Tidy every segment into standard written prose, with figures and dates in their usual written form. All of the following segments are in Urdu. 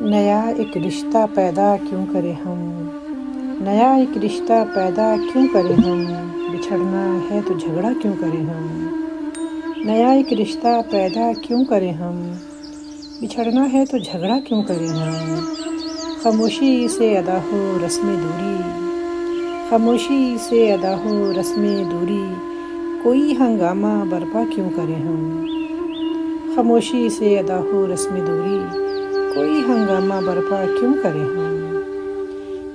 نیا ایک رشتہ پیدا کیوں کریں ہم، نیا ایک رشتہ پیدا کیوں کریں ہم، بچھڑنا ہے تو جھگڑا کیوں کریں ہم، نیا ایک رشتہ پیدا کیوں کریں ہم، بچھڑنا ہے تو جھگڑا کیوں کریں ہم، خاموشی سے ادا ہو رسم دوری، خاموشی سے ادا ہو رسم دوری، کوئی ہنگامہ برپا کیوں کریں ہم، خاموشی سے ادا ہو رسم دوری، کوئی ہنگامہ برپا کیوں کریں ہم،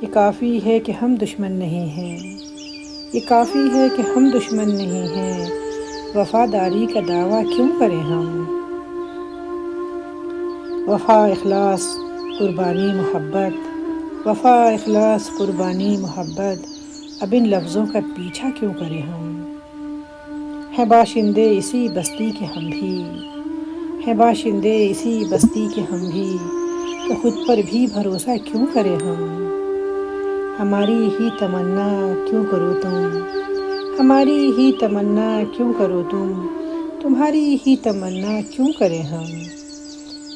یہ کافی ہے کہ ہم دشمن نہیں ہیں، یہ کافی ہے کہ ہم دشمن نہیں ہیں، وفاداری کا دعویٰ کیوں کریں ہم، وفا اخلاص قربانی محبت، وفا اخلاص قربانی محبت، اب ان لفظوں کا پیچھا کیوں کریں ہم، ہیں باشندے اسی بستی کے ہم بھی، ہیں باشندے اسی بستی کے ہم بھی، تو خود پر بھی بھروسہ کیوں کریں ہم، ہماری ہی تمنا کیوں کرو تم، ہماری ہی تمنا کیوں کرو تم، تمہاری ہی تمنا کیوں کریں ہم،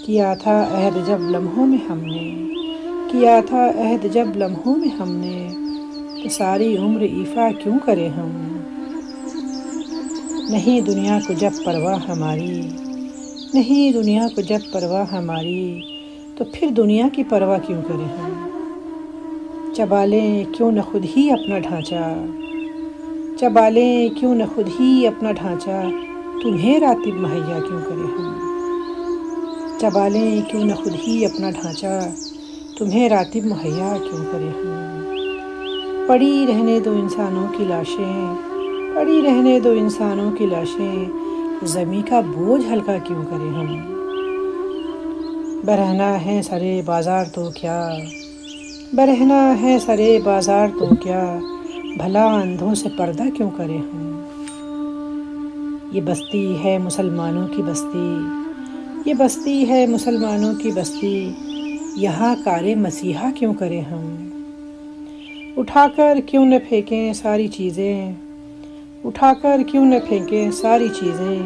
کیا تھا عہد جب لمحوں میں ہم نے، کیا تھا عہد جب لمحوں میں ہم نے، تو ساری عمر ایفا کیوں کریں ہم، نہیں دنیا کو جب پرواہ ہماری، نہیں دنیا کو جب پرواہ ہماری، تو پھر دنیا کی پرواہ کیوں کریں ہم، چبا لیں کیوں نہ خود ہی اپنا ڈھانچہ، چبا لیں کیوں نہ خود ہی اپنا ڈھانچہ، تمہیں راتب مہیا کیوں کریں ہم، چبا لیں کیوں نہ خود ہی اپنا ڈھانچہ، تمہیں راتب مہیا کیوں کریں ہم، پڑی رہنے دو انسانوں کی لاشیں، پڑی رہنے دو انسانوں کی لاشیں، زمیں کا بوجھ ہلکا کیوں کریں ہم، برہنہ ہے سرے بازار تو کیا، برہنہ ہے سرے بازار تو کیا، بھلا اندھوں سے پردہ کیوں کریں ہم، یہ بستی ہے مسلمانوں کی بستی، یہ بستی ہے مسلمانوں کی بستی، یہاں کار مسیحا کیوں کریں ہم، اٹھا کر کیوں نہ پھینکیں ساری چیزیں، اٹھا کر کیوں نہ پھینکیں ساری چیزیں،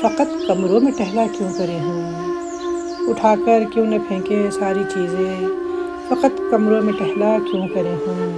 فقط کمروں میں ٹہلا کیوں کریں ہم، اٹھا کر کیوں نہ پھینکیں ساری چیزیں، فقط کمروں میں ٹہلا کیوں کریں ہم،